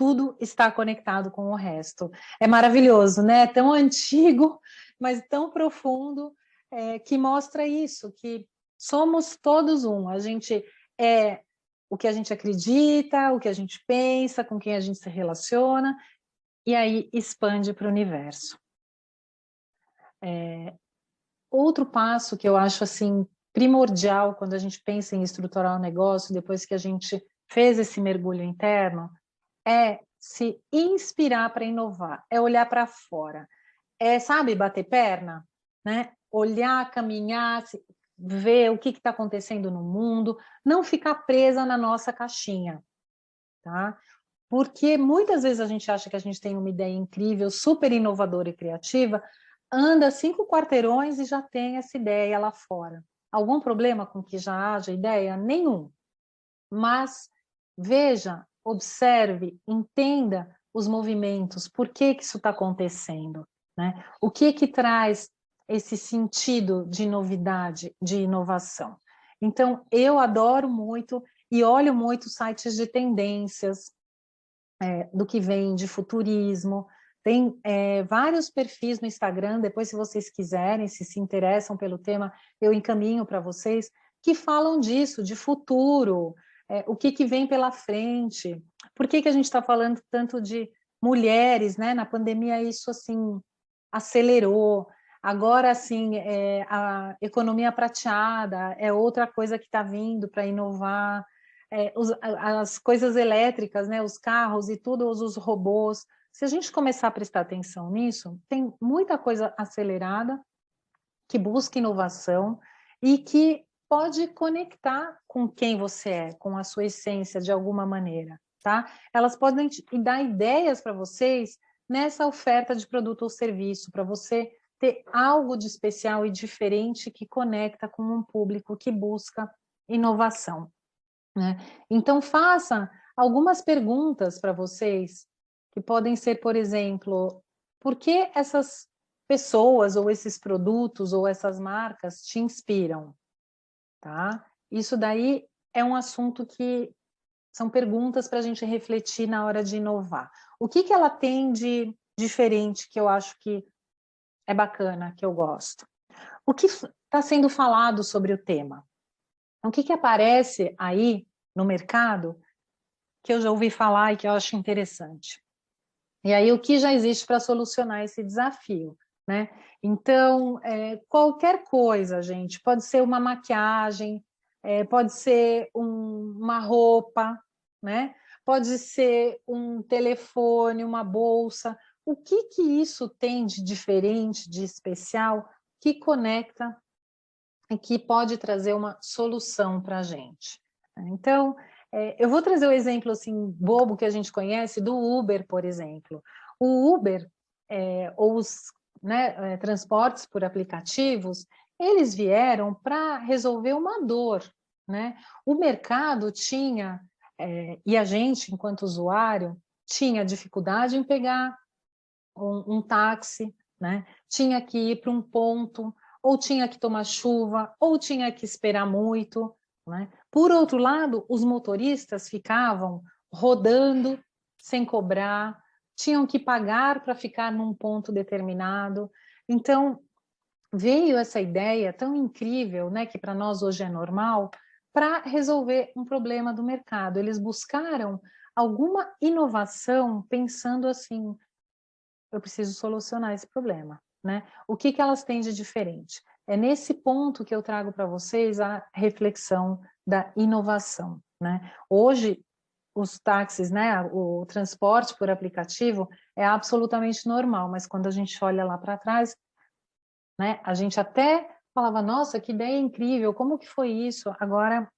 tudo está conectado com o resto. É maravilhoso, né? É tão antigo, mas tão profundo, que mostra isso, que somos todos um. A gente é o que a gente acredita, o que a gente pensa, com quem a gente se relaciona, e aí expande para o universo. Outro passo que eu acho assim primordial quando a gente pensa em estruturar o negócio, depois que a gente fez esse mergulho interno, é se inspirar para inovar, é olhar para fora, sabe, bater perna, né? Olhar, caminhar, ver o que está acontecendo no mundo, não ficar presa na nossa caixinha, tá? Porque muitas vezes a gente acha que a gente tem uma ideia incrível, super inovadora e criativa, anda 5 quarteirões e já tem essa ideia lá fora. Algum problema com que já haja ideia? Nenhum. Mas veja, observe, entenda os movimentos, por que isso está acontecendo, né? O que traz esse sentido de novidade, de inovação? Então, eu adoro muito e olho muito sites de tendências, do que vem de futurismo. Tem vários perfis no Instagram, depois se vocês quiserem, se interessam pelo tema, eu encaminho para vocês, que falam disso, de futuro, o que vem pela frente. Por que a gente está falando tanto de mulheres, né? Na pandemia isso assim acelerou. Agora, assim, a economia prateada é outra coisa que está vindo para inovar. As coisas elétricas, né, os carros e tudo, os robôs. Se a gente começar a prestar atenção nisso, tem muita coisa acelerada que busca inovação e que pode conectar com quem você é, com a sua essência de alguma maneira, tá? Elas podem dar ideias para vocês nessa oferta de produto ou serviço, para você ter algo de especial e diferente que conecta com um público que busca inovação, né? Então, faça algumas perguntas para vocês, que podem ser, por exemplo, por que essas pessoas, ou esses produtos, ou essas marcas te inspiram? Tá? Isso daí é um assunto que são perguntas para a gente refletir na hora de inovar. O que ela tem de diferente que eu acho que é bacana, que eu gosto? O que está sendo falado sobre o tema? O que aparece aí no mercado que eu já ouvi falar e que eu acho interessante? E aí, o que já existe para solucionar esse desafio, né? Então, qualquer coisa, gente, pode ser uma maquiagem, pode ser uma roupa, né? Pode ser um telefone, uma bolsa. O que isso tem de diferente, de especial, que conecta e que pode trazer uma solução para a gente? Então, eu vou trazer o exemplo assim bobo que a gente conhece do Uber, por exemplo. O Uber, ou os, né, transportes por aplicativos, eles vieram para resolver uma dor, né? O mercado tinha, e a gente, enquanto usuário, tinha dificuldade em pegar um táxi, né? Tinha que ir para um ponto, ou tinha que tomar chuva, ou tinha que esperar muito, né? Por outro lado, os motoristas ficavam rodando sem cobrar, tinham que pagar para ficar num ponto determinado. Então, veio essa ideia tão incrível, né, que para nós hoje é normal, para resolver um problema do mercado. Eles buscaram alguma inovação pensando assim: eu preciso solucionar esse problema, né? O que elas têm de diferente? É nesse ponto que eu trago para vocês a reflexão da inovação, né? Hoje, os táxis, né, o transporte por aplicativo é absolutamente normal, mas quando a gente olha lá para trás, né, a gente até falava, nossa, que ideia incrível, como que foi isso? Agora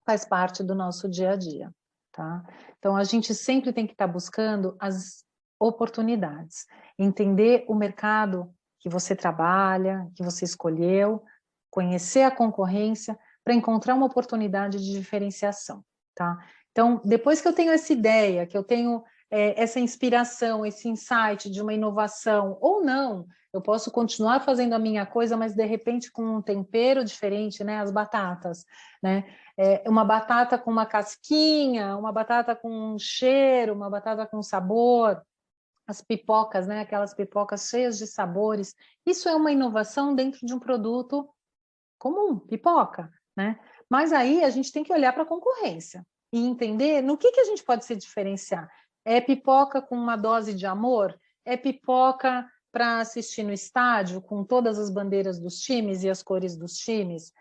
faz parte do nosso dia a dia, tá? Então, a gente sempre tem que estar buscando as oportunidades, entender o mercado que você trabalha, que você escolheu, conhecer a concorrência para encontrar uma oportunidade de diferenciação, tá? Então, depois que eu tenho essa ideia, que eu tenho essa inspiração, esse insight de uma inovação, ou não, eu posso continuar fazendo a minha coisa, mas de repente com um tempero diferente, né? As batatas, né? Uma batata com uma casquinha, uma batata com um cheiro, uma batata com sabor, as pipocas, né? Aquelas pipocas cheias de sabores. Isso é uma inovação dentro de um produto comum, pipoca, né? Mas aí a gente tem que olhar para a concorrência e entender no que a gente pode se diferenciar. É pipoca com uma dose de amor? É pipoca para assistir no estádio com todas as bandeiras dos times e as cores dos times?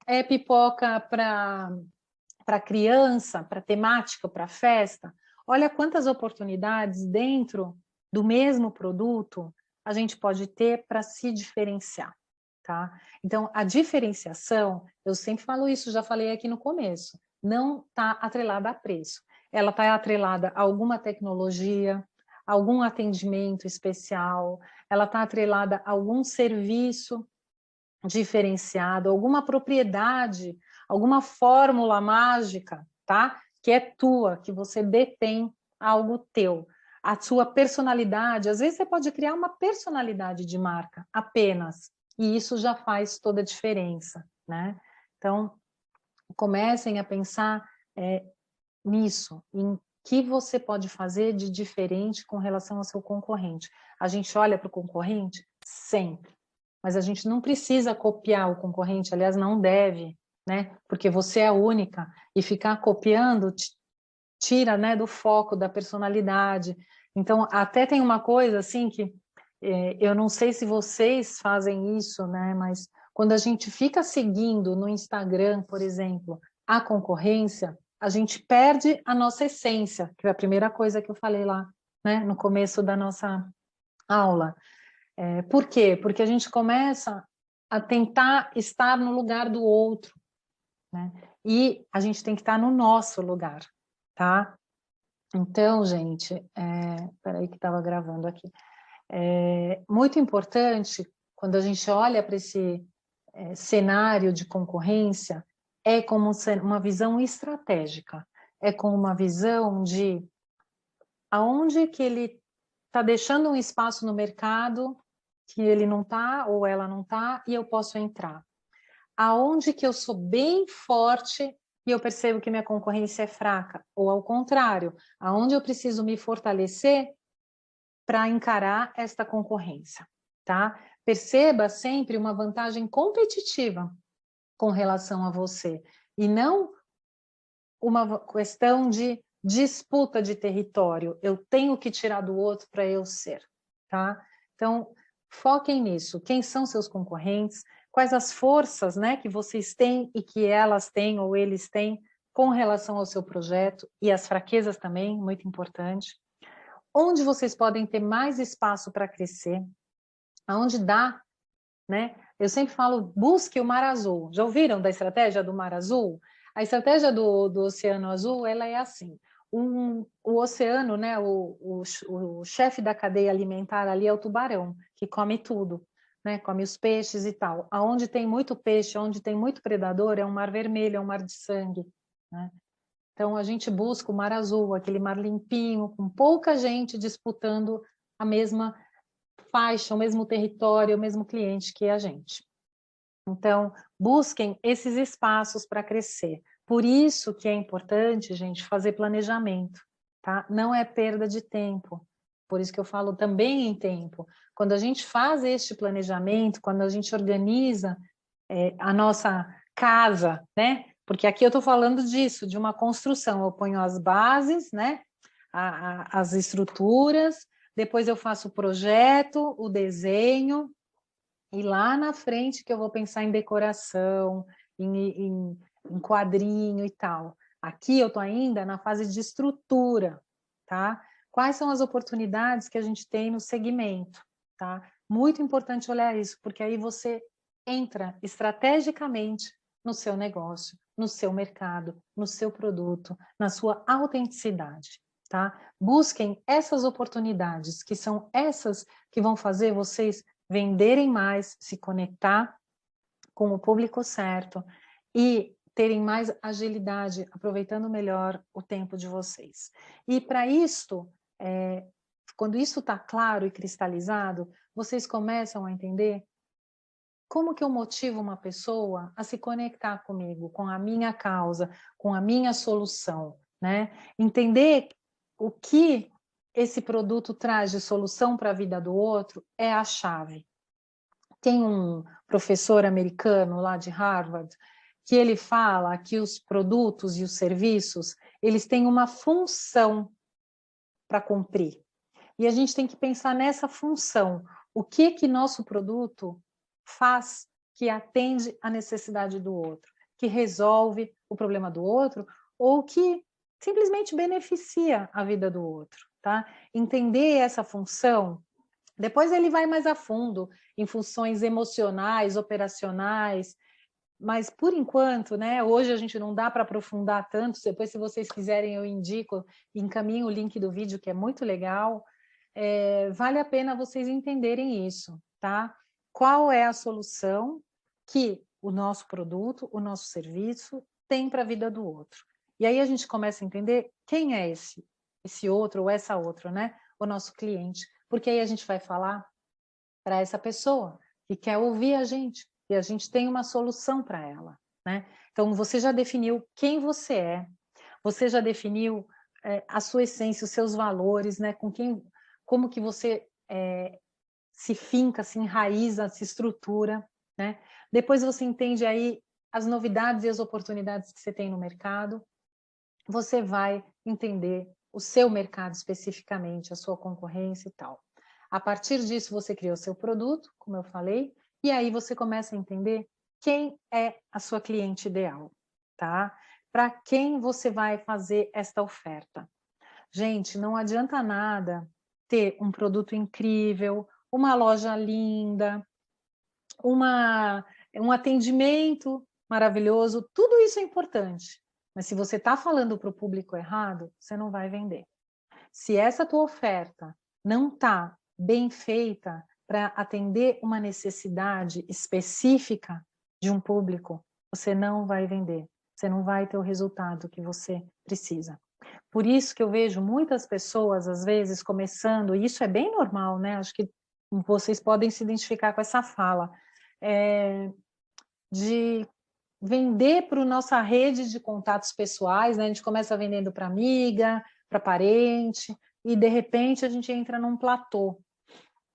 É pipoca para criança, para temática, para festa? Olha quantas oportunidades dentro do mesmo produto a gente pode ter para se diferenciar. Tá? Então, a diferenciação, eu sempre falo isso, já falei aqui no começo, não está atrelada a preço. Ela está atrelada a alguma tecnologia, algum atendimento especial, ela está atrelada a algum serviço diferenciado, alguma propriedade, alguma fórmula mágica, tá? Que é tua, que você detém algo teu. A sua personalidade, às vezes você pode criar uma personalidade de marca apenas, e isso já faz toda a diferença, né? Então, comecem a pensar nisso, em que você pode fazer de diferente com relação ao seu concorrente. A gente olha para o concorrente sempre, mas a gente não precisa copiar o concorrente, aliás, não deve, né? Porque você é única, e ficar copiando tira, né, do foco, da personalidade. Então, até tem uma coisa assim que eu não sei se vocês fazem isso, né? Mas quando a gente fica seguindo no Instagram, por exemplo, a concorrência, a gente perde a nossa essência, que é a primeira coisa que eu falei lá, né, no começo da nossa aula. Por quê? Porque a gente começa a tentar estar no lugar do outro, né? E a gente tem que estar no nosso lugar, tá? Então, gente, peraí que estava gravando aqui. Muito importante, quando a gente olha para esse cenário de concorrência, é como uma visão estratégica, é como uma visão de aonde que ele está deixando um espaço no mercado que ele não está ou ela não está e eu posso entrar. Aonde que eu sou bem forte e eu percebo que minha concorrência é fraca, ou ao contrário, aonde eu preciso me fortalecer para encarar esta concorrência, tá? Perceba sempre uma vantagem competitiva com relação a você e não uma questão de disputa de território. Eu tenho que tirar do outro para eu ser, tá? Então, foquem nisso. Quem são seus concorrentes? Quais as forças, né, que vocês têm e que elas têm ou eles têm com relação ao seu projeto e as fraquezas também, muito importante. Onde vocês podem ter mais espaço para crescer? Aonde dá, né? Eu sempre falo, busque o mar azul. Já ouviram da estratégia do mar azul? A estratégia do Oceano Azul, ela é assim, o oceano, né, o chefe da cadeia alimentar ali é o tubarão, que come tudo, né, come os peixes e tal. Aonde tem muito peixe, onde tem muito predador, é um mar vermelho, é um mar de sangue, né? Então, a gente busca o mar azul, aquele mar limpinho, com pouca gente disputando a mesma faixa, o mesmo território, o mesmo cliente que a gente. Então, busquem esses espaços para crescer. Por isso que é importante, gente, fazer planejamento, tá? Não é perda de tempo. Por isso que eu falo também em tempo. Quando a gente faz este planejamento, quando a gente organiza a nossa casa, né? Porque aqui eu estou falando disso, de uma construção. Eu ponho as bases, né? As estruturas, depois eu faço o projeto, o desenho, e lá na frente que eu vou pensar em decoração, em quadrinho e tal. Aqui eu estou ainda na fase de estrutura, tá? Quais são as oportunidades que a gente tem no segmento, tá? Muito importante olhar isso, porque aí você entra estrategicamente no seu negócio, no seu mercado, no seu produto, na sua autenticidade, tá? Busquem essas oportunidades, que são essas que vão fazer vocês venderem mais, se conectar com o público certo e terem mais agilidade, aproveitando melhor o tempo de vocês. E para isto, quando isso está claro e cristalizado, vocês começam a entender como que eu motivo uma pessoa a se conectar comigo, com a minha causa, com a minha solução, né? Entender o que esse produto traz de solução para a vida do outro é a chave. Tem um professor americano lá de Harvard que ele fala que os produtos e os serviços, eles têm uma função para cumprir. E a gente tem que pensar nessa função. O que nosso produto faz que atende à necessidade do outro, que resolve o problema do outro, ou que simplesmente beneficia a vida do outro, tá? Entender essa função, depois ele vai mais a fundo em funções emocionais, operacionais, mas por enquanto, né, hoje a gente não dá para aprofundar tanto, depois se vocês quiserem eu indico, encaminho o link do vídeo que é muito legal, vale a pena vocês entenderem isso, tá? Qual é a solução que o nosso produto, o nosso serviço tem para a vida do outro. E aí a gente começa a entender quem é esse outro ou essa outra, né? O nosso cliente, porque aí a gente vai falar para essa pessoa que quer ouvir a gente, e a gente tem uma solução para ela, né? Então, você já definiu quem você é, você já definiu a sua essência, os seus valores, né? Como que você se finca, se enraiza, se estrutura, né? Depois você entende aí as novidades e as oportunidades que você tem no mercado, você vai entender o seu mercado especificamente, a sua concorrência e tal. A partir disso, você cria o seu produto, como eu falei, e aí você começa a entender quem é a sua cliente ideal, tá? Para quem você vai fazer esta oferta. Gente, não adianta nada ter um produto incrível, uma loja linda, um atendimento maravilhoso, tudo isso é importante. Mas se você está falando para o público errado, você não vai vender. Se essa tua oferta não está bem feita para atender uma necessidade específica de um público, você não vai vender. Você não vai ter o resultado que você precisa. Por isso que eu vejo muitas pessoas, às vezes, começando, e isso é bem normal, né? Acho que vocês podem se identificar com essa fala, de vender para a nossa rede de contatos pessoais, né? A gente começa vendendo para amiga, para parente, e de repente a gente entra num platô,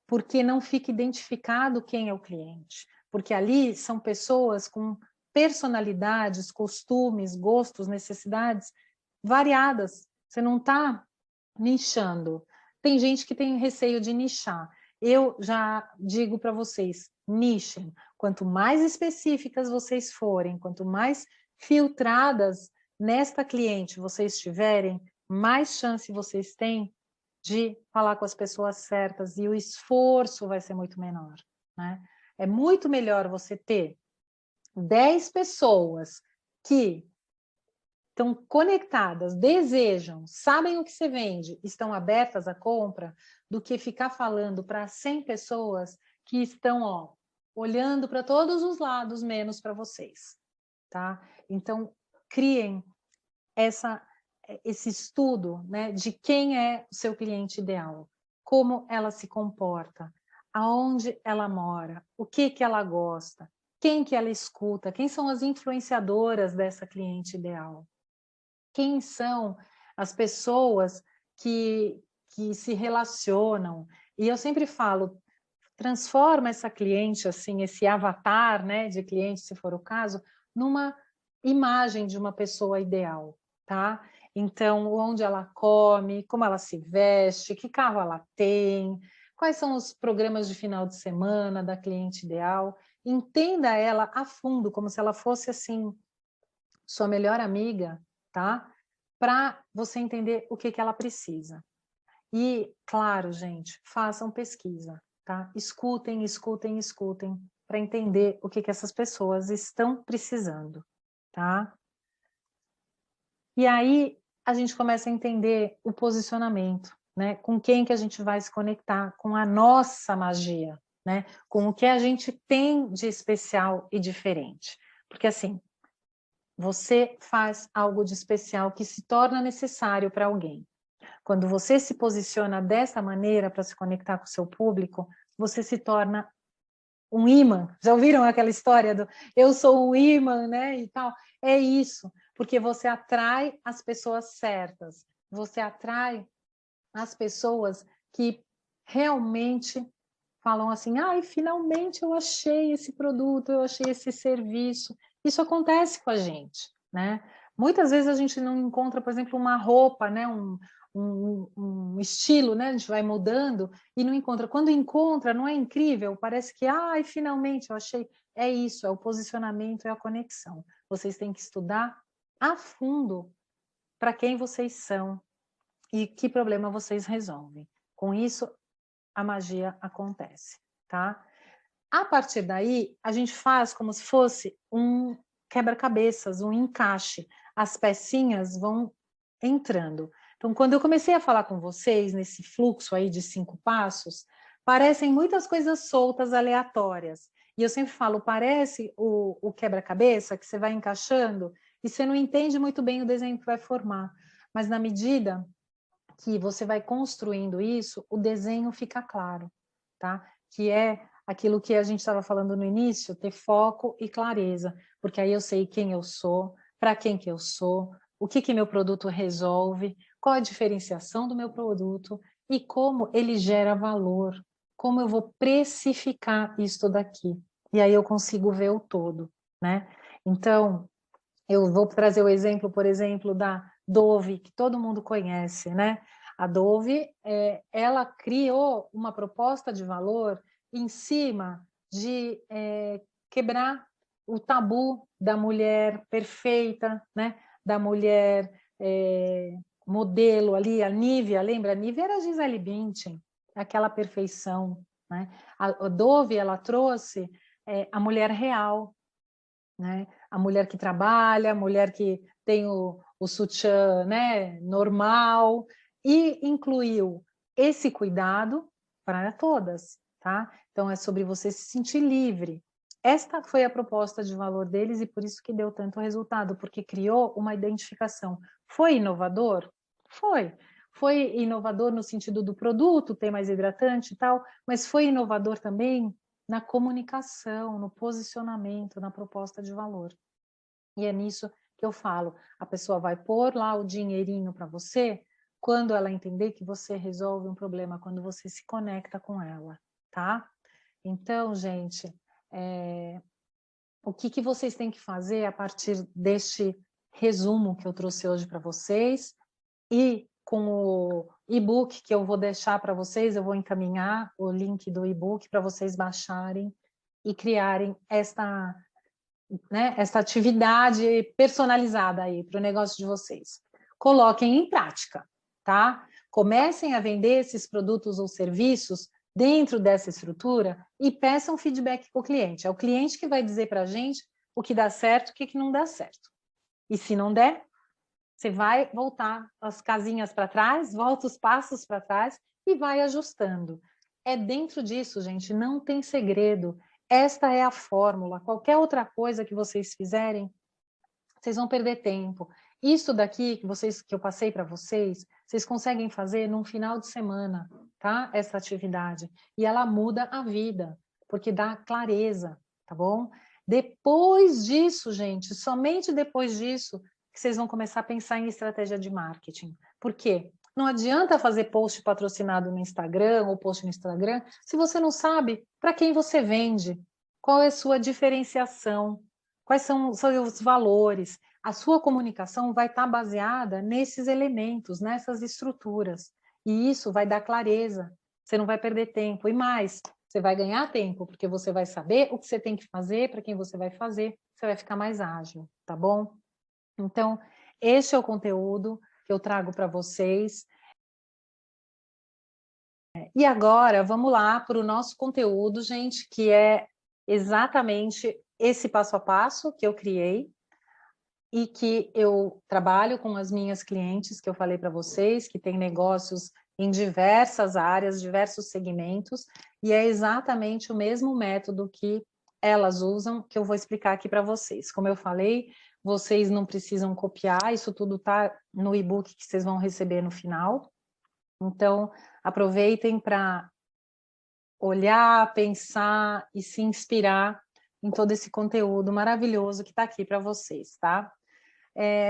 porque não fica identificado quem é o cliente, porque ali são pessoas com personalidades, costumes, gostos, necessidades variadas. Você não está nichando. Tem gente que tem receio de nichar. Eu já digo para vocês, nichem. Quanto mais específicas vocês forem, quanto mais filtradas nesta cliente vocês tiverem, mais chance vocês têm de falar com as pessoas certas e o esforço vai ser muito menor, né? É muito melhor você ter 10 pessoas que estão conectadas, desejam, sabem o que você vende, estão abertas à compra, do que ficar falando para 100 pessoas que estão, ó, olhando para todos os lados, menos para vocês, tá? Então, criem esse estudo, né, de quem é o seu cliente ideal, como ela se comporta, aonde ela mora, o que ela gosta, quem que ela escuta, quem são as influenciadoras dessa cliente ideal, quem são as pessoas que se relacionam. E eu sempre falo, transforma essa cliente, assim, esse avatar, né, de cliente, se for o caso, numa imagem de uma pessoa ideal, tá? Então, onde ela come, como ela se veste, que carro ela tem, quais são os programas de final de semana da cliente ideal. Entenda ela a fundo, como se ela fosse, assim, sua melhor amiga, tá? Para você entender o que ela precisa. E, claro, gente, façam pesquisa, tá? Escutem, escutem, escutem, para entender o que essas pessoas estão precisando, tá? E aí a gente começa a entender o posicionamento, né? Com quem que a gente vai se conectar, com a nossa magia, né? Com o que a gente tem de especial e diferente. Porque, assim, você faz algo de especial que se torna necessário para alguém. Quando você se posiciona dessa maneira para se conectar com o seu público, você se torna um imã. Já ouviram aquela história do eu sou um imã, né, e tal? É isso, porque você atrai as pessoas certas, você atrai as pessoas que realmente falam assim, ai, finalmente eu achei esse produto, eu achei esse serviço. Isso acontece com a gente, né? Muitas vezes a gente não encontra, por exemplo, uma roupa, né? Um estilo, né? A gente vai mudando e não encontra. Quando encontra, não é incrível? Parece que, ai, finalmente eu achei. É isso, é o posicionamento, é a conexão. Vocês têm que estudar a fundo para quem vocês são e que problema vocês resolvem. Com isso, a magia acontece, tá? A partir daí, a gente faz como se fosse um quebra-cabeças, um encaixe. As pecinhas vão entrando. Então, quando eu comecei a falar com vocês nesse fluxo aí de 5 passos, parecem muitas coisas soltas, aleatórias. E eu sempre falo, parece o quebra-cabeça que você vai encaixando e você não entende muito bem o desenho que vai formar. Mas na medida que você vai construindo isso, o desenho fica claro, tá? Que é aquilo que a gente estava falando no início, ter foco e clareza, porque aí eu sei quem eu sou, para quem que eu sou, o que que meu produto resolve, qual a diferenciação do meu produto e como ele gera valor, como eu vou precificar isso daqui. E aí eu consigo ver o todo, né? Então, eu vou trazer o exemplo, por exemplo, da Dove, que todo mundo conhece, né? A Dove, ela criou uma proposta de valor em cima de quebrar o tabu da mulher perfeita, né? Da mulher modelo ali, a Nívea, lembra? A Nívea era a Gisele Bündchen, aquela perfeição, né? A Dove, ela trouxe a mulher real, né? A mulher que trabalha, a mulher que tem o sutiã, né, normal, e incluiu esse cuidado para todas, tá? Então é sobre você se sentir livre. Esta foi a proposta de valor deles e por isso que deu tanto resultado, porque criou uma identificação. Foi inovador? Foi. Foi inovador no sentido do produto ter mais hidratante e tal, mas foi inovador também na comunicação, no posicionamento, na proposta de valor. E é nisso que eu falo. A pessoa vai pôr lá o dinheirinho para você quando ela entender que você resolve um problema, quando você se conecta com ela, tá? Então, gente, o que vocês têm que fazer a partir deste resumo que eu trouxe hoje para vocês e com o e-book que eu vou deixar para vocês, eu vou encaminhar o link do e-book para vocês baixarem e criarem esta, né, esta atividade personalizada aí para o negócio de vocês. Coloquem em prática, tá? Comecem a vender esses produtos ou serviços dentro dessa estrutura e peçam feedback para o cliente. É o cliente que vai dizer para a gente o que dá certo, o que não dá certo. E se não der, você vai voltar as casinhas para trás, volta os passos para trás e vai ajustando. É dentro disso, gente, não tem segredo. Esta é a fórmula. Qualquer outra coisa que vocês fizerem, vocês vão perder tempo. Isso daqui que eu passei para vocês, vocês conseguem fazer num final de semana, tá? Essa atividade. E ela muda a vida, porque dá clareza, tá bom? Depois disso, gente, somente depois disso, que vocês vão começar a pensar em estratégia de marketing. Por quê? Não adianta fazer post patrocinado no Instagram ou post no Instagram se você não sabe para quem você vende, qual é a sua diferenciação, quais são os valores. A sua comunicação vai estar baseada nesses elementos, nessas estruturas. E isso vai dar clareza. Você não vai perder tempo. E mais, você vai ganhar tempo, porque você vai saber o que você tem que fazer, para quem você vai fazer, você vai ficar mais ágil, tá bom? Então, este é o conteúdo que eu trago para vocês. E agora, vamos lá para o nosso conteúdo, gente, que é exatamente esse passo a passo que eu criei e que eu trabalho com as minhas clientes, que eu falei para vocês, que têm negócios em diversas áreas, diversos segmentos, e é exatamente o mesmo método que elas usam, que eu vou explicar aqui para vocês. Como eu falei, vocês não precisam copiar, isso tudo está no e-book que vocês vão receber no final. Então, aproveitem para olhar, pensar e se inspirar em todo esse conteúdo maravilhoso que está aqui para vocês, tá?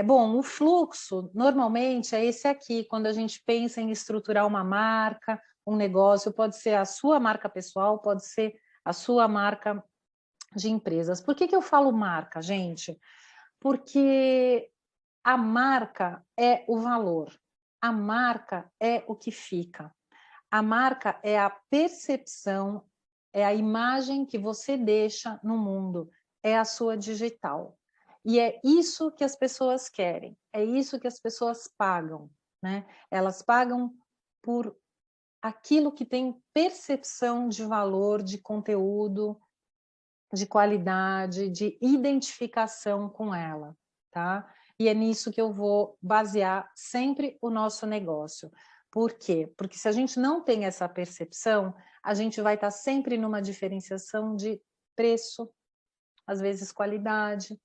Bom, o fluxo, normalmente, é esse aqui, quando a gente pensa em estruturar uma marca, um negócio, pode ser a sua marca pessoal, pode ser a sua marca de empresas. Por que que eu falo marca, gente? Porque a marca é o valor, a marca é o que fica. A marca é a percepção, é a imagem que você deixa no mundo, é a sua digital. E é isso que as pessoas querem, é isso que as pessoas pagam, né? Elas pagam por aquilo que tem percepção de valor, de conteúdo, de qualidade, de identificação com ela, tá? E é nisso que eu vou basear sempre o nosso negócio. Por quê? Porque se a gente não tem essa percepção, a gente vai estar sempre numa diferenciação de preço, às vezes qualidade,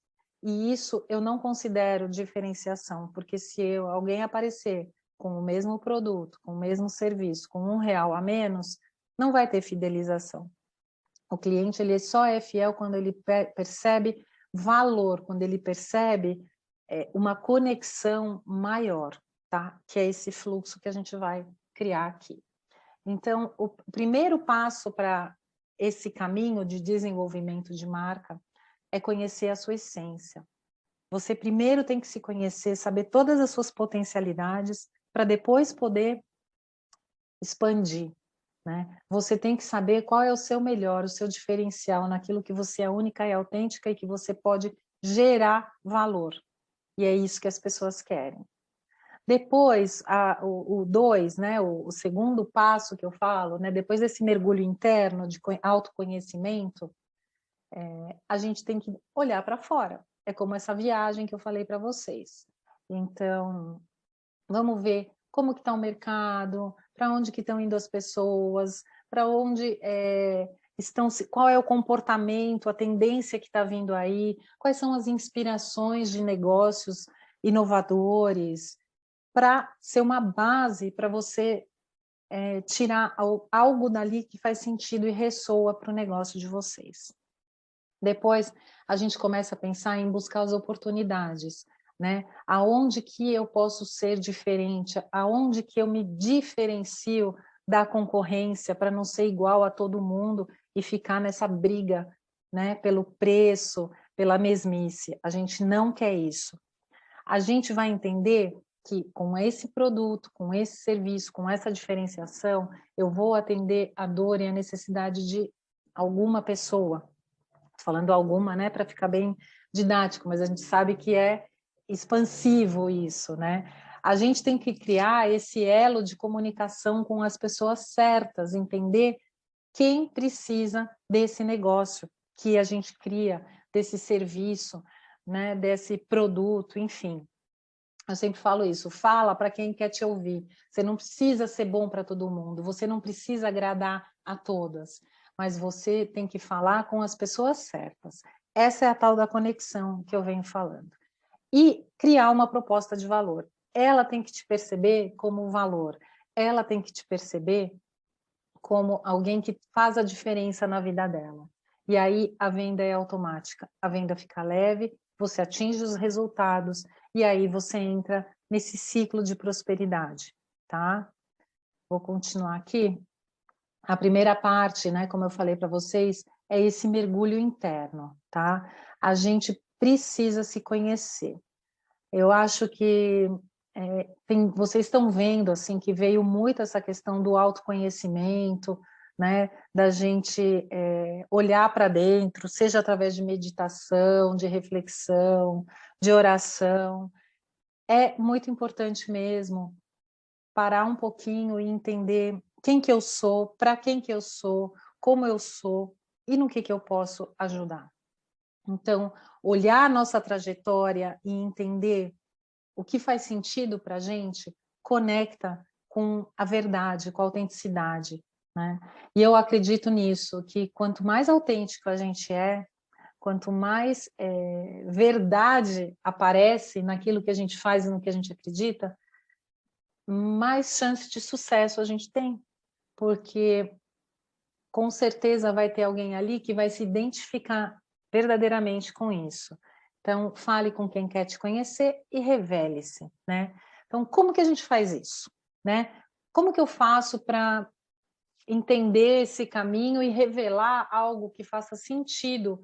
e isso eu não considero diferenciação, porque se alguém aparecer com o mesmo produto, com o mesmo serviço, com R$ 1 a menos, não vai ter fidelização. O cliente ele só é fiel quando ele percebe valor, quando ele percebe uma conexão maior, tá? Que é esse fluxo que a gente vai criar aqui. Então, o primeiro passo para esse caminho de desenvolvimento de marca é conhecer a sua essência. Você primeiro tem que se conhecer, saber todas as suas potencialidades, para depois poder expandir, né? Você tem que saber qual é o seu melhor, o seu diferencial naquilo que você é única e autêntica e que você pode gerar valor. E é isso que as pessoas querem. Depois, o 2, né, o segundo passo que eu falo, né, depois desse mergulho interno de autoconhecimento, a gente tem que olhar para fora. É como essa viagem que eu falei para vocês. Então, vamos ver como que está o mercado, para onde que estão indo as pessoas, para onde estão, qual é o comportamento, a tendência que está vindo aí, quais são as inspirações de negócios inovadores, para ser uma base para você tirar algo dali que faz sentido e ressoa para o negócio de vocês. Depois, a gente começa a pensar em buscar as oportunidades, né? Aonde que eu posso ser diferente? Aonde que eu me diferencio da concorrência para não ser igual a todo mundo e ficar nessa briga, né? Pelo preço, pela mesmice. A gente não quer isso. A gente vai entender que com esse produto, com esse serviço, com essa diferenciação, eu vou atender a dor e a necessidade de alguma pessoa. Falando alguma, né, para ficar bem didático, mas a gente sabe que é expansivo isso, né? A gente tem que criar esse elo de comunicação com as pessoas certas, entender quem precisa desse negócio que a gente cria, desse serviço, né, desse produto, enfim. Eu sempre falo isso, fala para quem quer te ouvir. Você não precisa ser bom para todo mundo, você não precisa agradar a todas, mas você tem que falar com as pessoas certas. Essa é a tal da conexão que eu venho falando. E criar uma proposta de valor. Ela tem que te perceber como valor, ela tem que te perceber como alguém que faz a diferença na vida dela. E aí a venda é automática, a venda fica leve, você atinge os resultados e aí você entra nesse ciclo de prosperidade, tá? Vou continuar aqui. A primeira parte, né, como eu falei para vocês, é esse mergulho interno, tá? A gente precisa se conhecer. Eu acho que vocês estão vendo assim que veio muito essa questão do autoconhecimento, né? Da gente olhar para dentro, seja através de meditação, de reflexão, de oração. É muito importante mesmo parar um pouquinho e entender quem que eu sou, para quem que eu sou, como eu sou e no que eu posso ajudar. Então, olhar a nossa trajetória e entender o que faz sentido para a gente conecta com a verdade, com a autenticidade, né? E eu acredito nisso, que quanto mais autêntico a gente é, quanto mais verdade aparece naquilo que a gente faz e no que a gente acredita, mais chance de sucesso a gente tem, porque com certeza vai ter alguém ali que vai se identificar verdadeiramente com isso. Então, fale com quem quer te conhecer e revele-se, né? Então, como que a gente faz isso, né? Como que eu faço para entender esse caminho e revelar algo que faça sentido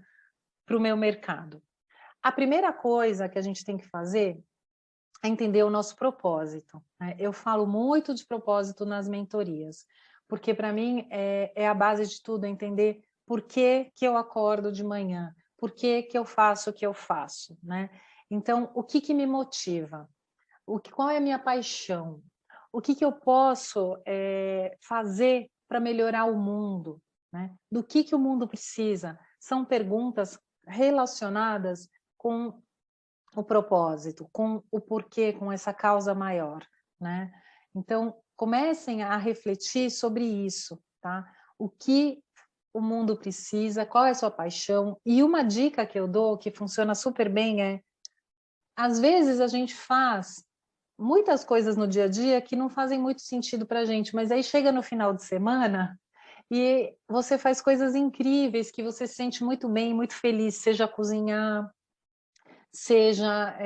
para o meu mercado? A primeira coisa que a gente tem que fazer é entender o nosso propósito, né? Eu falo muito de propósito nas mentorias, porque para mim é a base de tudo, é entender por que que eu acordo de manhã, por que que eu faço o que eu faço, né? Então, o que que me motiva? Qual é a minha paixão? O que que eu posso fazer para melhorar o mundo, né? Do que o mundo precisa? São perguntas relacionadas com o propósito, com o porquê, com essa causa maior, né? Então, comecem a refletir sobre isso, tá? O que o mundo precisa, qual é a sua paixão? E uma dica que eu dou, que funciona super bem, às vezes a gente faz muitas coisas no dia a dia que não fazem muito sentido para a gente, mas aí chega no final de semana e você faz coisas incríveis que você se sente muito bem, muito feliz, seja cozinhar, seja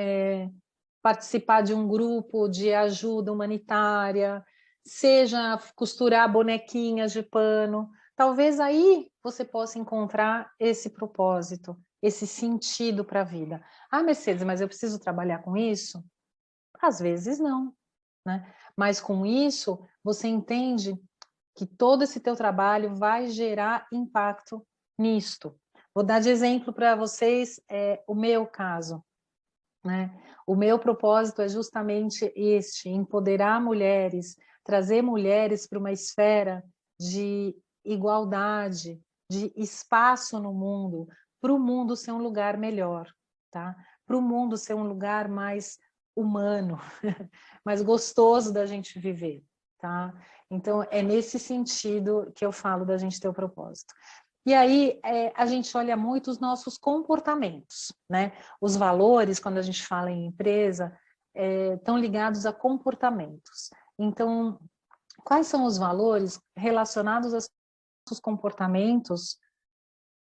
participar de um grupo de ajuda humanitária, seja costurar bonequinhas de pano. Talvez aí você possa encontrar esse propósito, esse sentido para a vida. Ah, Mercedes, mas eu preciso trabalhar com isso? Às vezes não, né? Mas com isso, você entende que todo esse teu trabalho vai gerar impacto nisto. Vou dar de exemplo para vocês o meu caso, né? O meu propósito é justamente este: empoderar mulheres, trazer mulheres para uma esfera de igualdade, de espaço no mundo, para o mundo ser um lugar melhor, tá? Para o mundo ser um lugar mais humano, mais gostoso da gente viver, tá? Então, é nesse sentido que eu falo da gente ter o propósito. E aí, a gente olha muito os nossos comportamentos, né? Os valores, quando a gente fala em empresa, estão ligados a comportamentos. Então, quais são os valores relacionados aos nossos comportamentos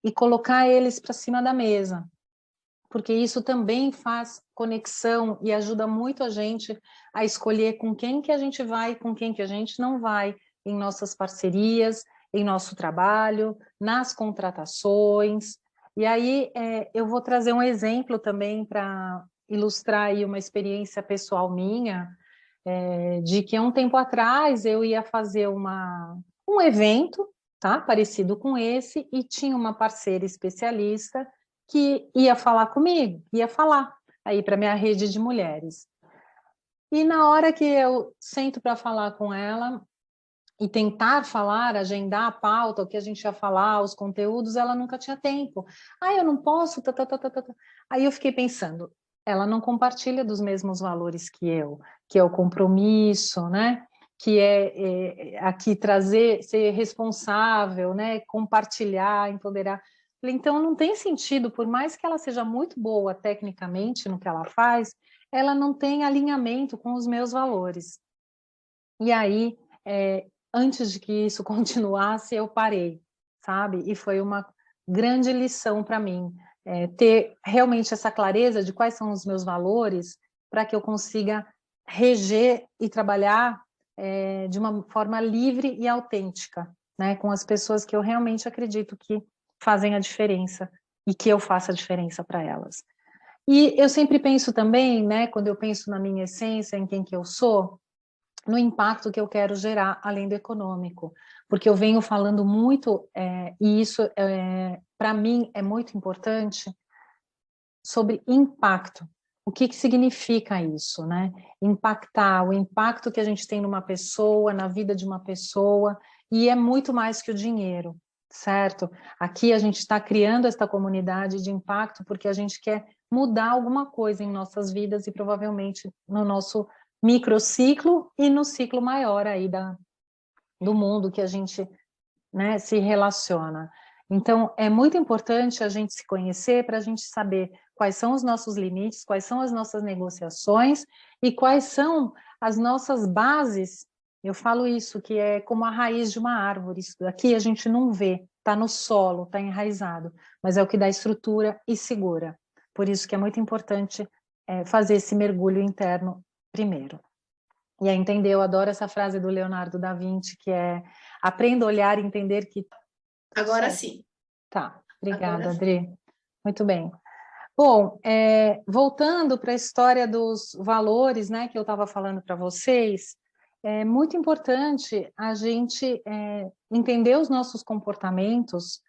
e colocar eles para cima da mesa? Porque isso também faz conexão e ajuda muito a gente a escolher com quem que a gente vai e com quem que a gente não vai em nossas parcerias, em nosso trabalho, nas contratações. E aí eu vou trazer um exemplo também para ilustrar aí uma experiência pessoal minha, de que há um tempo atrás eu ia fazer um evento, tá, parecido com esse, e tinha uma parceira especialista que ia falar comigo, ia falar aí para minha rede de mulheres. E na hora que eu sento para falar com ela e tentar falar, agendar a pauta, o que a gente ia falar, os conteúdos, ela nunca tinha tempo. Ah, eu não posso, tá, tá, tá, tá, tá. Aí eu fiquei pensando, ela não compartilha dos mesmos valores que é o compromisso, né? Que aqui trazer, ser responsável, né? Compartilhar, empoderar. Então não tem sentido, por mais que ela seja muito boa tecnicamente no que ela faz, ela não tem alinhamento com os meus valores. E aí, antes de que isso continuasse, eu parei, sabe? E foi uma grande lição para mim, ter realmente essa clareza de quais são os meus valores, para que eu consiga reger e trabalhar de uma forma livre e autêntica, né? Com as pessoas que eu realmente acredito que fazem a diferença e que eu faça a diferença para elas. E eu sempre penso também, né, quando eu penso na minha essência, em quem que eu sou, no impacto que eu quero gerar, além do econômico. Porque eu venho falando muito, e isso, para mim, é muito importante, sobre impacto. O que significa isso, né? Impactar, o impacto que a gente tem numa pessoa, na vida de uma pessoa, e é muito mais que o dinheiro, certo? Aqui a gente está criando esta comunidade de impacto porque a gente quer mudar alguma coisa em nossas vidas e provavelmente no nosso microciclo e no ciclo maior aí do mundo que a gente, né, se relaciona. Então, é muito importante a gente se conhecer para a gente saber quais são os nossos limites, quais são as nossas negociações e quais são as nossas bases. Eu falo isso, que é como a raiz de uma árvore. Isso daqui a gente não vê, está no solo, está enraizado, mas é o que dá estrutura e segura. Por isso que é muito importante fazer esse mergulho interno primeiro. E aí entender, eu adoro essa frase do Leonardo da Vinci, que é: aprenda a olhar e entender que... Agora sim. Tá, obrigada, Agora sim. Adri. Muito bem. Bom, voltando para a história dos valores, né, que eu estava falando para vocês, é muito importante a gente entender os nossos comportamentos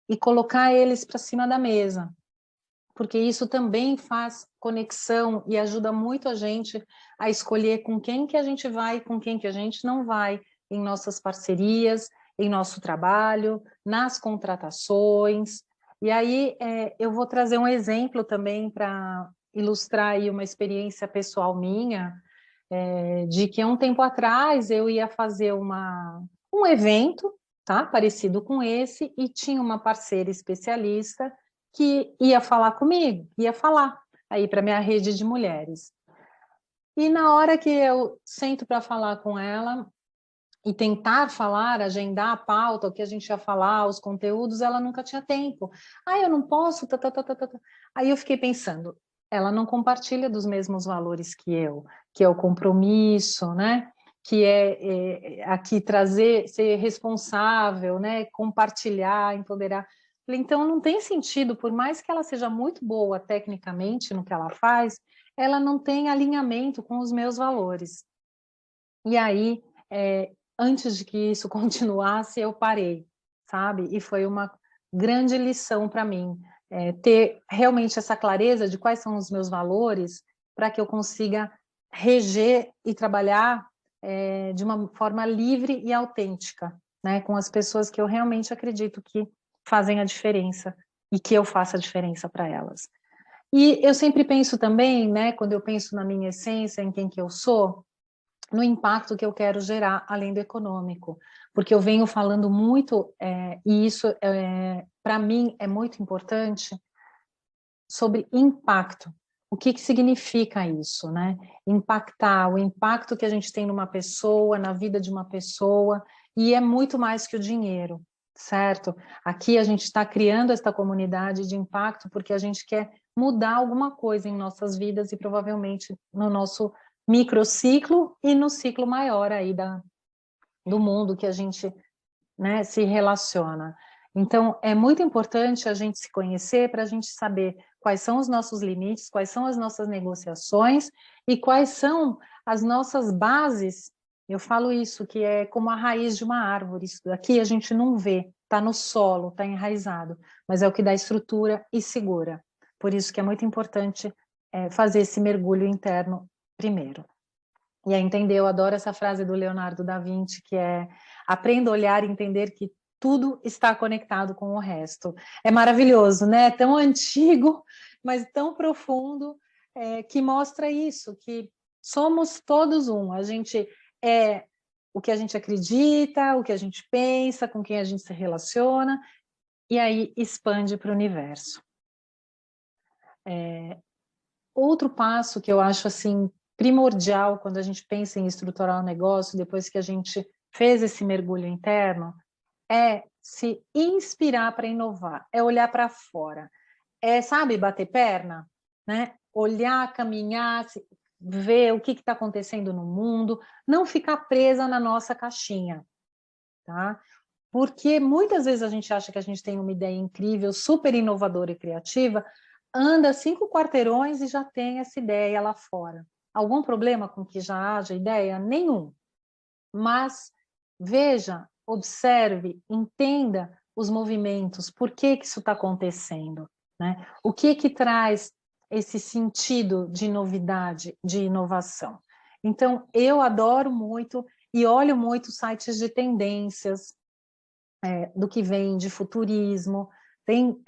e colocar eles para cima da mesa, porque isso também faz conexão e ajuda muito a gente a escolher com quem que a gente vai e com quem que a gente não vai em nossas parcerias, em nosso trabalho, nas contratações. E aí eu vou trazer um exemplo também para ilustrar aí uma experiência pessoal minha, de que há um tempo atrás eu ia fazer um evento, tá, parecido com esse, e tinha uma parceira especialista que ia falar comigo, ia falar aí para minha rede de mulheres. E na hora que eu sento para falar com ela e tentar falar, agendar a pauta, o que a gente ia falar, os conteúdos, ela nunca tinha tempo. Ah, eu não posso, tá, tá, tá, tá, tá. Aí eu fiquei pensando, ela não compartilha dos mesmos valores que é o compromisso, né? Que aqui trazer, ser responsável, né? Compartilhar, empoderar. Então, não tem sentido, por mais que ela seja muito boa tecnicamente no que ela faz, ela não tem alinhamento com os meus valores. E aí, antes de que isso continuasse, eu parei, sabe? E foi uma grande lição para mim, ter realmente essa clareza de quais são os meus valores, para que eu consiga reger e trabalhar de uma forma livre e autêntica, né? Com as pessoas que eu realmente acredito que fazem a diferença e que eu faça a diferença para elas. E eu sempre penso também, né, quando eu penso na minha essência, em quem que eu sou, no impacto que eu quero gerar, além do econômico, porque eu venho falando muito, e isso, para mim, é muito importante, sobre impacto. O que significa isso, né? Impactar, o impacto que a gente tem numa pessoa, na vida de uma pessoa, e é muito mais que o dinheiro, certo? Aqui a gente está criando esta comunidade de impacto porque a gente quer mudar alguma coisa em nossas vidas e provavelmente no nosso microciclo e no ciclo maior aí do mundo que a gente, né, se relaciona. Então, é muito importante a gente se conhecer para a gente saber quais são os nossos limites, quais são as nossas negociações e quais são as nossas bases. Eu falo isso, que é como a raiz de uma árvore. Isso daqui a gente não vê, está no solo, está enraizado, mas é o que dá estrutura e segura. Por isso que é muito importante fazer esse mergulho interno primeiro. E aí entender, eu adoro essa frase do Leonardo da Vinci, que é: aprenda a olhar e entender que tudo está conectado com o resto. É maravilhoso, né? Tão antigo, mas tão profundo, que mostra isso, que somos todos um. A gente é o que a gente acredita, o que a gente pensa, com quem a gente se relaciona, e aí expande para o universo. Outro passo que eu acho assim primordial quando a gente pensa em estruturar um negócio, depois que a gente fez esse mergulho interno, é se inspirar para inovar, é olhar para fora, sabe, bater perna, né? Olhar, caminhar, ver o que está acontecendo no mundo, não ficar presa na nossa caixinha, tá? Porque muitas vezes a gente acha que a gente tem uma ideia incrível, super inovadora e criativa, anda 5 quarteirões e já tem essa ideia lá fora. Algum problema com que já haja ideia? Nenhum. Mas veja, observe, entenda os movimentos, por que isso está acontecendo, né? O que traz esse sentido de novidade, de inovação? Então, eu adoro muito e olho muito sites de tendências, do que vem de futurismo. Tem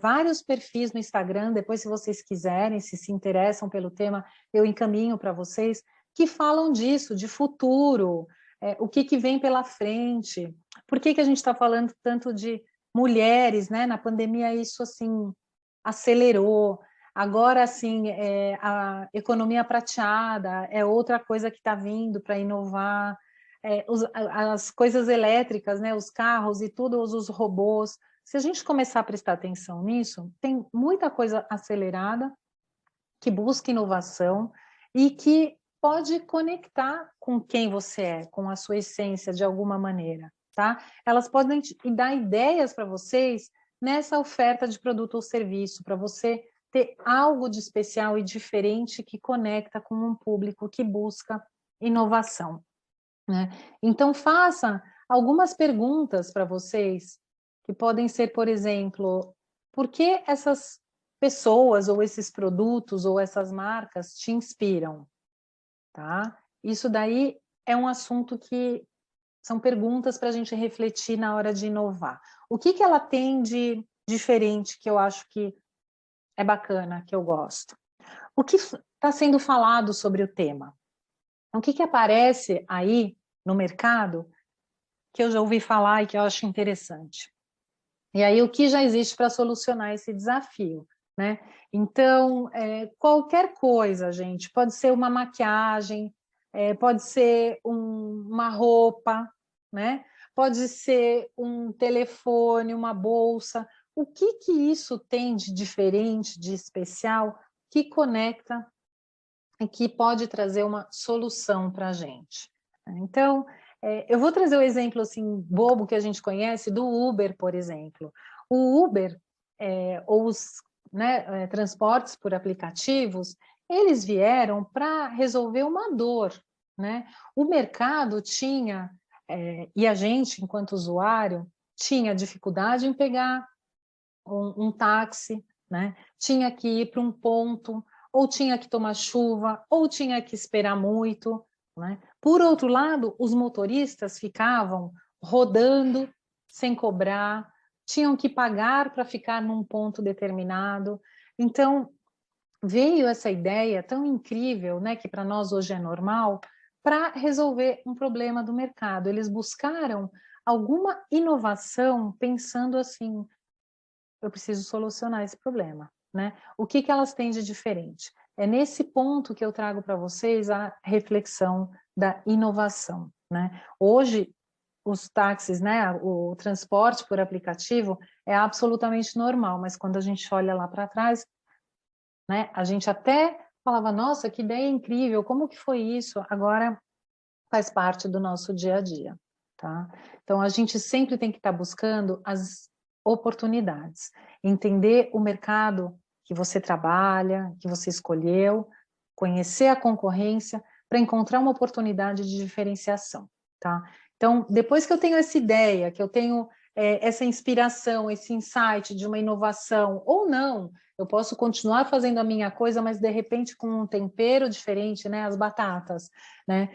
vários perfis no Instagram, depois se vocês quiserem, se interessam pelo tema, eu encaminho para vocês, que falam disso, de futuro, o que vem pela frente. Por que a gente está falando tanto de mulheres, né? Na pandemia isso assim acelerou. Agora, assim, a economia prateada é outra coisa que está vindo para inovar. As coisas elétricas, né, os carros e tudo, os robôs. Se a gente começar a prestar atenção nisso, tem muita coisa acelerada que busca inovação e que pode conectar com quem você é, com a sua essência de alguma maneira, tá? Elas podem dar ideias para vocês nessa oferta de produto ou serviço, para você ter algo de especial e diferente que conecta com um público que busca inovação, né? Então, faça algumas perguntas para vocês, que podem ser, por exemplo, por que essas pessoas, ou esses produtos, ou essas marcas te inspiram, tá? Isso daí é um assunto que são perguntas para a gente refletir na hora de inovar. O que ela tem de diferente que eu acho que é bacana, que eu gosto? O que está sendo falado sobre o tema? O que aparece aí no mercado que eu já ouvi falar e que eu acho interessante? E aí, o que já existe para solucionar esse desafio, né? Então, qualquer coisa, gente, pode ser uma maquiagem, pode ser uma roupa, né? Pode ser um telefone, uma bolsa. O que isso tem de diferente, de especial, que conecta e que pode trazer uma solução para a gente? Então, eu vou trazer o exemplo assim, bobo que a gente conhece do Uber, por exemplo. O Uber, ou os, né, transportes por aplicativos, eles vieram para resolver uma dor, né? O mercado tinha, e a gente, enquanto usuário, tinha dificuldade em pegar um táxi, né? Tinha que ir para um ponto, ou tinha que tomar chuva, ou tinha que esperar muito, né? Por outro lado, os motoristas ficavam rodando sem cobrar, tinham que pagar para ficar num ponto determinado. Então, veio essa ideia tão incrível, né, que para nós hoje é normal, para resolver um problema do mercado. Eles buscaram alguma inovação pensando assim, eu preciso solucionar esse problema, né? O que elas têm de diferente? É nesse ponto que eu trago para vocês a reflexão da inovação, né? Hoje, os táxis, né, o transporte por aplicativo é absolutamente normal, mas quando a gente olha lá para trás, né, a gente até falava, nossa, que ideia incrível, como que foi isso? Agora faz parte do nosso dia a dia, tá? Então, a gente sempre tem que estar buscando as oportunidades, entender o mercado que você trabalha, que você escolheu, conhecer a concorrência para encontrar uma oportunidade de diferenciação, tá? Então, depois que eu tenho essa ideia, que eu tenho essa inspiração, esse insight de uma inovação, ou não, eu posso continuar fazendo a minha coisa, mas de repente com um tempero diferente, né? As batatas, né?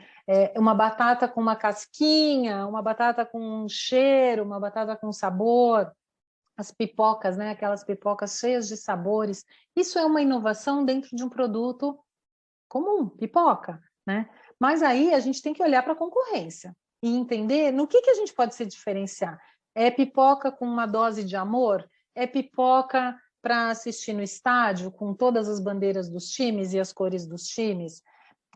Uma batata com uma casquinha, uma batata com um cheiro, uma batata com sabor, as pipocas, né? Aquelas pipocas cheias de sabores. Isso é uma inovação dentro de um produto comum, pipoca, né? Mas aí a gente tem que olhar para a concorrência e entender no que a gente pode se diferenciar. É pipoca com uma dose de amor? É pipoca para assistir no estádio com todas as bandeiras dos times e as cores dos times?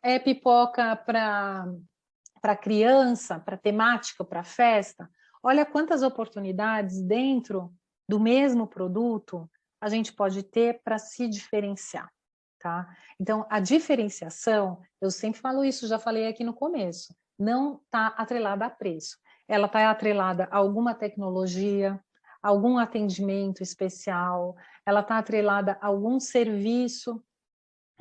É pipoca para criança, para temática, para festa? Olha quantas oportunidades dentro do mesmo produto a gente pode ter para se diferenciar, tá? Então, a diferenciação, eu sempre falo isso, já falei aqui no começo, não está atrelada a preço. Ela está atrelada a alguma tecnologia, algum atendimento especial, ela está atrelada a algum serviço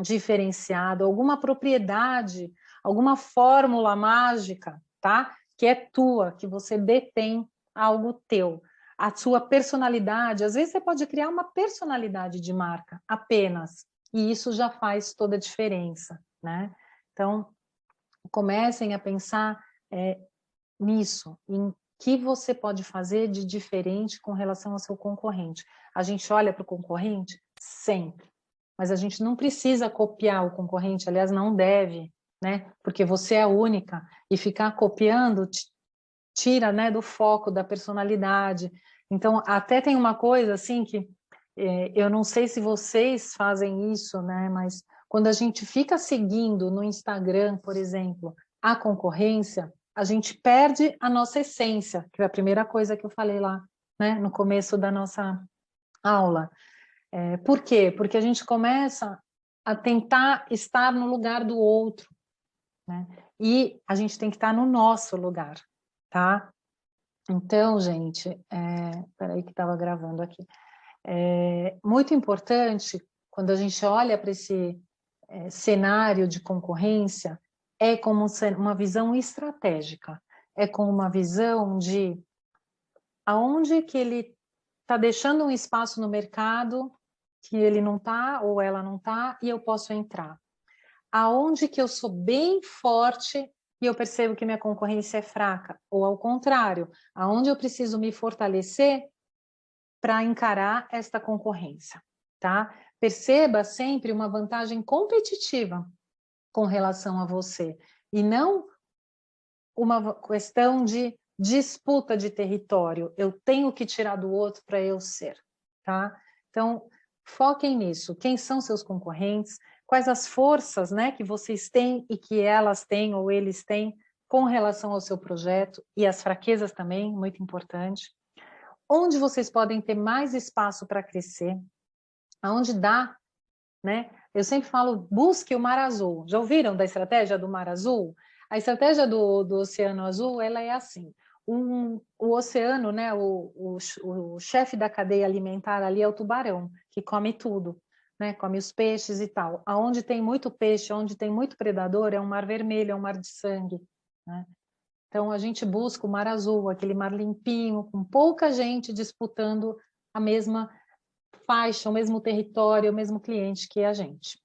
diferenciado, alguma propriedade, alguma fórmula mágica, tá? Que é tua, que você detém algo teu. A sua personalidade, às vezes você pode criar uma personalidade de marca apenas, e isso já faz toda a diferença, né? Então, comecem a pensar nisso, em que você pode fazer de diferente com relação ao seu concorrente. A gente olha para o concorrente sempre, mas a gente não precisa copiar o concorrente, aliás, não deve, né? Porque você é única, e ficar copiando tira, né, do foco, da personalidade. Então, até tem uma coisa assim que Eu não sei se vocês fazem isso, né? Mas quando a gente fica seguindo no Instagram, por exemplo, a concorrência, a gente perde a nossa essência, que é a primeira coisa que eu falei lá, né, no começo da nossa aula. Por quê? Porque a gente começa a tentar estar no lugar do outro, né? E a gente tem que estar no nosso lugar, tá? Então, gente, peraí que estava gravando aqui. Muito importante, quando a gente olha para esse cenário de concorrência, é como uma visão estratégica, é com uma visão de aonde que ele está deixando um espaço no mercado que ele não está ou ela não está e eu posso entrar. Aonde que eu sou bem forte e eu percebo que minha concorrência é fraca, ou ao contrário, aonde eu preciso me fortalecer para encarar esta concorrência, tá? Perceba sempre uma vantagem competitiva com relação a você, e não uma questão de disputa de território, eu tenho que tirar do outro para eu ser, tá? Então, foquem nisso, quem são seus concorrentes, quais as forças, né, que vocês têm e que elas têm ou eles têm com relação ao seu projeto, e as fraquezas também, muito importante. Onde vocês podem ter mais espaço para crescer, aonde dá, né? Eu sempre falo, busque o mar azul. Já ouviram da estratégia do mar azul? A estratégia do Oceano Azul, ela é assim, o oceano, né, o chefe da cadeia alimentar ali é o tubarão, que come tudo, né, come os peixes e tal. Aonde tem muito peixe, onde tem muito predador, é um mar vermelho, é um mar de sangue, né? Então, a gente busca o mar azul, aquele mar limpinho, com pouca gente disputando a mesma faixa, o mesmo território, o mesmo cliente que a gente.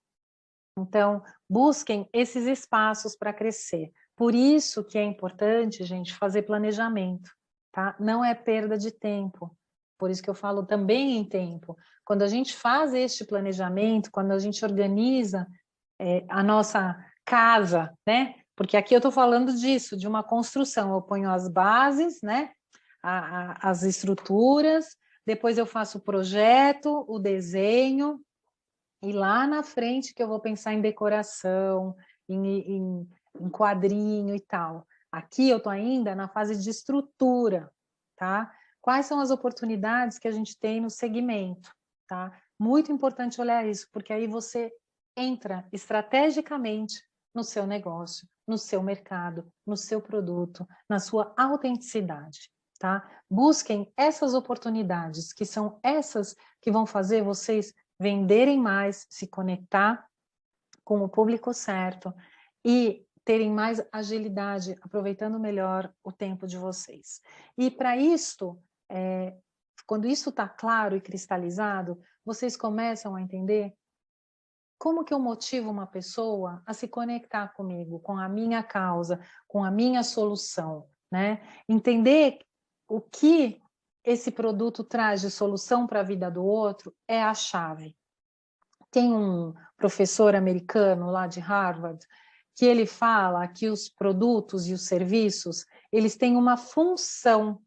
Então, busquem esses espaços para crescer. Por isso que é importante, gente, fazer planejamento, tá? Não é perda de tempo. Por isso que eu falo também em tempo. Quando a gente faz este planejamento, quando a gente organiza a nossa casa, né? Porque aqui eu estou falando disso, de uma construção. Eu ponho as bases, né? As estruturas, depois eu faço o projeto, o desenho, e lá na frente que eu vou pensar em decoração, em quadrinho e tal. Aqui eu estou ainda na fase de estrutura, tá? Quais são as oportunidades que a gente tem no segmento, tá? Muito importante olhar isso, porque aí você entra estrategicamente no seu negócio, no seu mercado, no seu produto, na sua autenticidade, tá? Busquem essas oportunidades, que são essas que vão fazer vocês venderem mais, se conectar com o público certo e terem mais agilidade, aproveitando melhor o tempo de vocês. E para isto, quando isso está claro e cristalizado, vocês começam a entender como que eu motivo uma pessoa a se conectar comigo, com a minha causa, com a minha solução, né? Entender o que esse produto traz de solução para a vida do outro é a chave. Tem um professor americano lá de Harvard que ele fala que os produtos e os serviços, eles têm uma função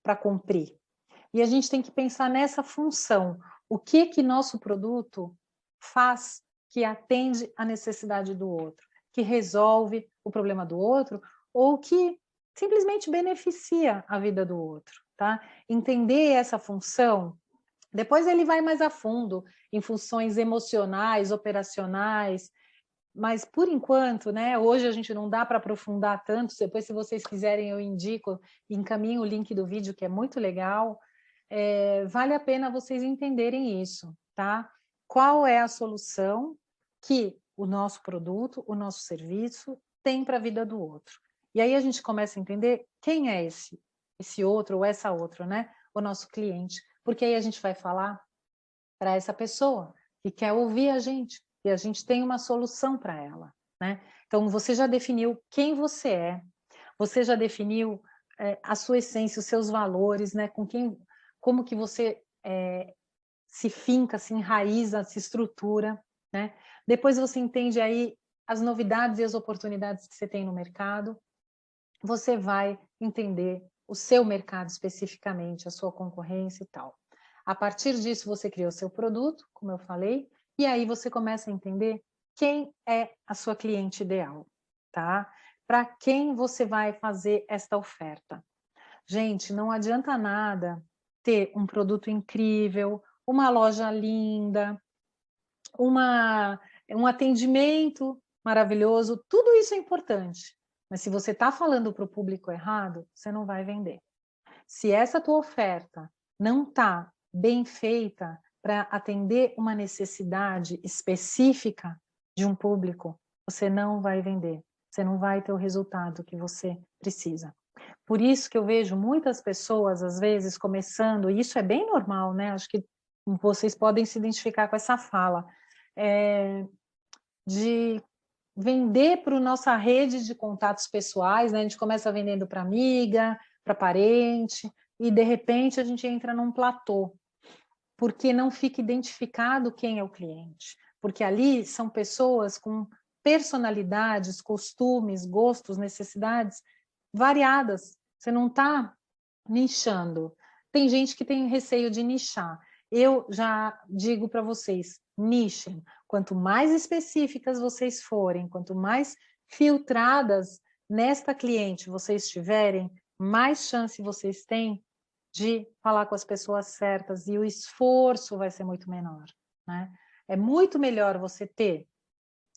para cumprir. E a gente tem que pensar nessa função. O que nosso produto faz que atende à necessidade do outro, que resolve o problema do outro, ou que simplesmente beneficia a vida do outro, tá? Entender essa função, depois ele vai mais a fundo em funções emocionais, operacionais, mas por enquanto, né, hoje a gente não dá para aprofundar tanto, depois se vocês quiserem eu indico, encaminho o link do vídeo que é muito legal, vale a pena vocês entenderem isso, tá? Qual é a solução que o nosso produto, o nosso serviço tem para a vida do outro. E aí a gente começa a entender quem é esse outro ou essa outra, né? O nosso cliente. Porque aí a gente vai falar para essa pessoa que quer ouvir a gente e a gente tem uma solução para ela, né? Então você já definiu quem você já definiu a sua essência, os seus valores, né? Como que você se finca, se enraiza, se estrutura, né? Depois você entende aí as novidades e as oportunidades que você tem no mercado, você vai entender o seu mercado especificamente, a sua concorrência e tal. A partir disso, você cria o seu produto, como eu falei, e aí você começa a entender quem é a sua cliente ideal, tá? Para quem você vai fazer esta oferta. Gente, não adianta nada ter um produto incrível, uma loja linda, um atendimento maravilhoso, tudo isso é importante. Mas se você está falando para o público errado, você não vai vender. Se essa tua oferta não está bem feita para atender uma necessidade específica de um público, você não vai vender. Você não vai ter o resultado que você precisa. Por isso que eu vejo muitas pessoas, às vezes, começando, e isso é bem normal, né? Acho que vocês podem se identificar com essa fala, de vender para a nossa rede de contatos pessoais, né? A gente começa vendendo para amiga, para parente, e de repente a gente entra num platô, porque não fica identificado quem é o cliente, porque ali são pessoas com personalidades, costumes, gostos, necessidades variadas. Você não está nichando. Tem gente que tem receio de nichar. Eu já digo para vocês, nichem. Quanto mais específicas vocês forem, quanto mais filtradas nesta cliente vocês tiverem, mais chance vocês têm de falar com as pessoas certas e o esforço vai ser muito menor, né? É muito melhor você ter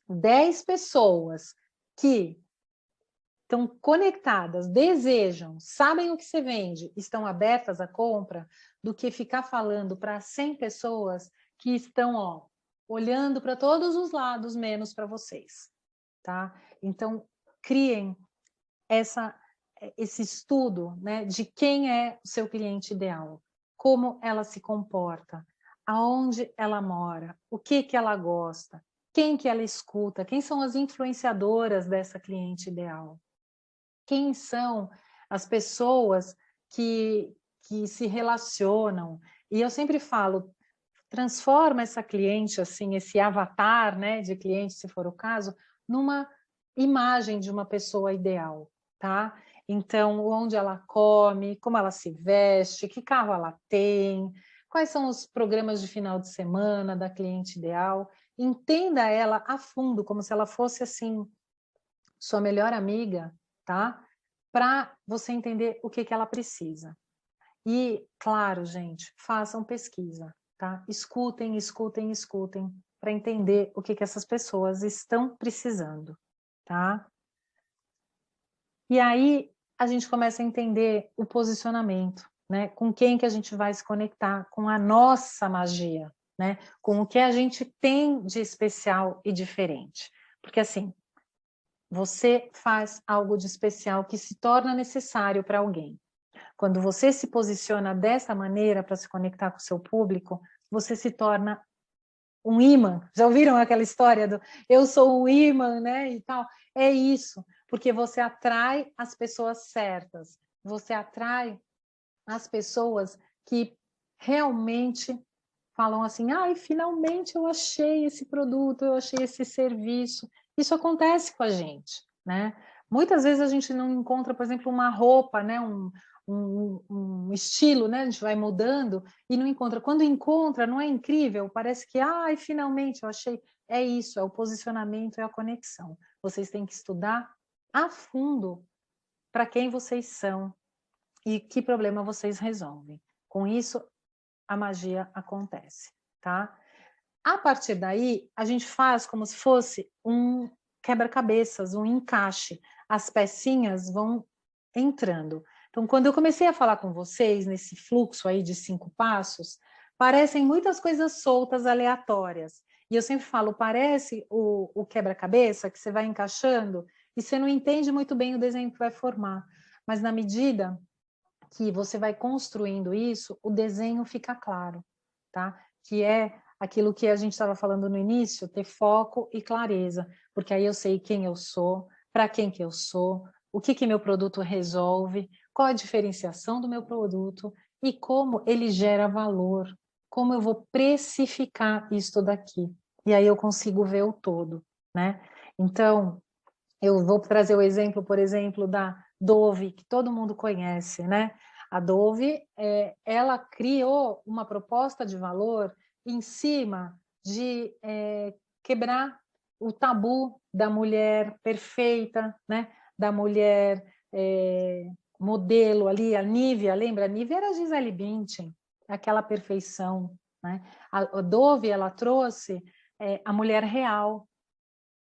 10 pessoas que estão conectadas, desejam, sabem o que você vende, estão abertas à compra, do que ficar falando para 100 pessoas que estão, ó, olhando para todos os lados, menos para vocês, tá? Então, criem esse estudo, né, de quem é o seu cliente ideal, como ela se comporta, aonde ela mora, o que ela gosta, quem que ela escuta, quem são as influenciadoras dessa cliente ideal, quem são as pessoas que se relacionam. E eu sempre falo, transforma essa cliente, assim, esse avatar, né, de cliente, se for o caso, numa imagem de uma pessoa ideal, tá? Então, onde ela come, como ela se veste, que carro ela tem, quais são os programas de final de semana da cliente ideal. Entenda ela a fundo, como se ela fosse, assim, sua melhor amiga, tá? Para você entender o que ela precisa. E, claro, gente, façam pesquisa, tá? Escutem, escutem, escutem, para entender o que essas pessoas estão precisando, tá? E aí a gente começa a entender o posicionamento, né? Com quem que a gente vai se conectar, com a nossa magia, né? Com o que a gente tem de especial e diferente. Porque, assim, você faz algo de especial que se torna necessário para alguém. Quando você se posiciona dessa maneira para se conectar com o seu público, você se torna um imã. Já ouviram aquela história do eu sou um imã, né, e tal? É isso, porque você atrai as pessoas certas, você atrai as pessoas que realmente falam assim, ai, finalmente eu achei esse produto, eu achei esse serviço. Isso acontece com a gente, né? Muitas vezes a gente não encontra, por exemplo, uma roupa, né? Um estilo, né? A gente vai mudando e não encontra. Quando encontra, não é incrível? Parece que, ai, finalmente eu achei. É isso, é o posicionamento, é a conexão. Vocês têm que estudar a fundo para quem vocês são e que problema vocês resolvem. Com isso, a magia acontece, tá? A partir daí, a gente faz como se fosse um quebra-cabeças, um encaixe. As pecinhas vão entrando. Então, quando eu comecei a falar com vocês nesse fluxo aí de 5 passos, parecem muitas coisas soltas, aleatórias. E eu sempre falo, parece o quebra-cabeça que você vai encaixando e você não entende muito bem o desenho que vai formar. Mas na medida que você vai construindo isso, o desenho fica claro, tá? Que é aquilo que a gente estava falando no início, ter foco e clareza, porque aí eu sei quem eu sou, para quem que eu sou, o que que meu produto resolve, qual a diferenciação do meu produto e como ele gera valor, como eu vou precificar isto daqui. E aí eu consigo ver o todo, né? Então, eu vou trazer o exemplo, por exemplo, da Dove, que todo mundo conhece, né? A Dove, ela criou uma proposta de valor em cima de quebrar o tabu da mulher perfeita, né? Da mulher modelo ali, a Nívia, lembra? A Nívia era a Gisele Bündchen, aquela perfeição, né? A Dove, ela trouxe a mulher real,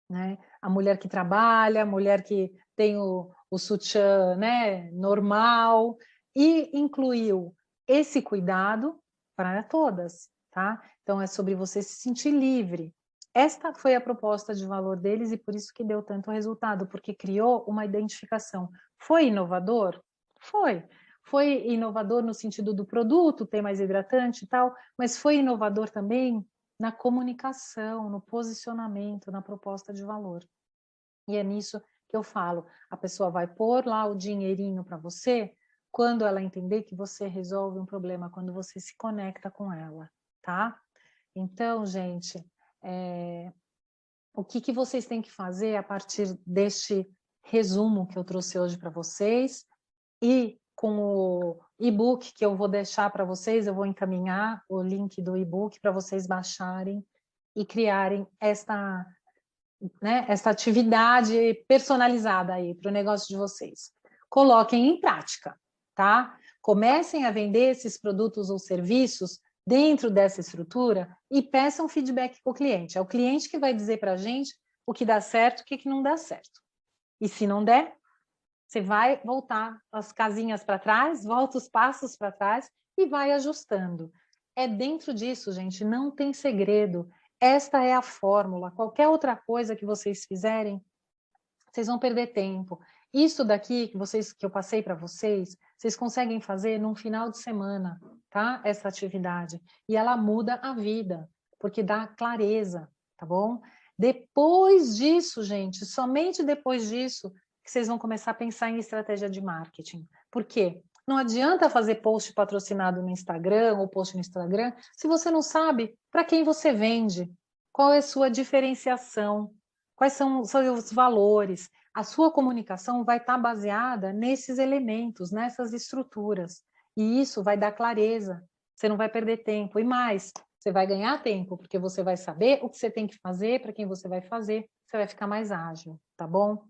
né? A mulher que trabalha, a mulher que tem o sutiã, né, normal, e incluiu esse cuidado para todas, tá? Então, é sobre você se sentir livre. Esta foi a proposta de valor deles e por isso que deu tanto resultado, porque criou uma identificação. Foi inovador? Foi. Foi inovador no sentido do produto, ter mais hidratante e tal, mas foi inovador também na comunicação, no posicionamento, na proposta de valor. E é nisso que eu falo, a pessoa vai pôr lá o dinheirinho para você quando ela entender que você resolve um problema, quando você se conecta com ela, tá? Então, gente, o que vocês têm que fazer a partir deste resumo que eu trouxe hoje para vocês e com o e-book que eu vou deixar para vocês, eu vou encaminhar o link do e-book para vocês baixarem e criarem esta atividade personalizada aí para o negócio de vocês. Coloquem em prática, tá? Comecem a vender esses produtos ou serviços dentro dessa estrutura e peçam feedback com o cliente. É o cliente que vai dizer para a gente o que dá certo, o que não dá certo. E se não der, você vai voltar as casinhas para trás, volta os passos para trás e vai ajustando. É dentro disso, gente, não tem segredo. Esta é a fórmula. Qualquer outra coisa que vocês fizerem, vocês vão perder tempo. Isso daqui que eu passei para vocês, vocês conseguem fazer num final de semana, tá? Essa atividade. E ela muda a vida, porque dá clareza, tá bom? Depois disso, gente, somente depois disso, que vocês vão começar a pensar em estratégia de marketing. Por quê? Não adianta fazer post patrocinado no Instagram ou post no Instagram se você não sabe para quem você vende, qual é a sua diferenciação, quais são os valores. A sua comunicação vai estar baseada nesses elementos, nessas estruturas. E isso vai dar clareza. Você não vai perder tempo. E mais, você vai ganhar tempo, porque você vai saber o que você tem que fazer, para quem você vai fazer, você vai ficar mais ágil, tá bom?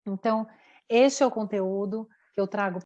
Então, este é o conteúdo que eu trago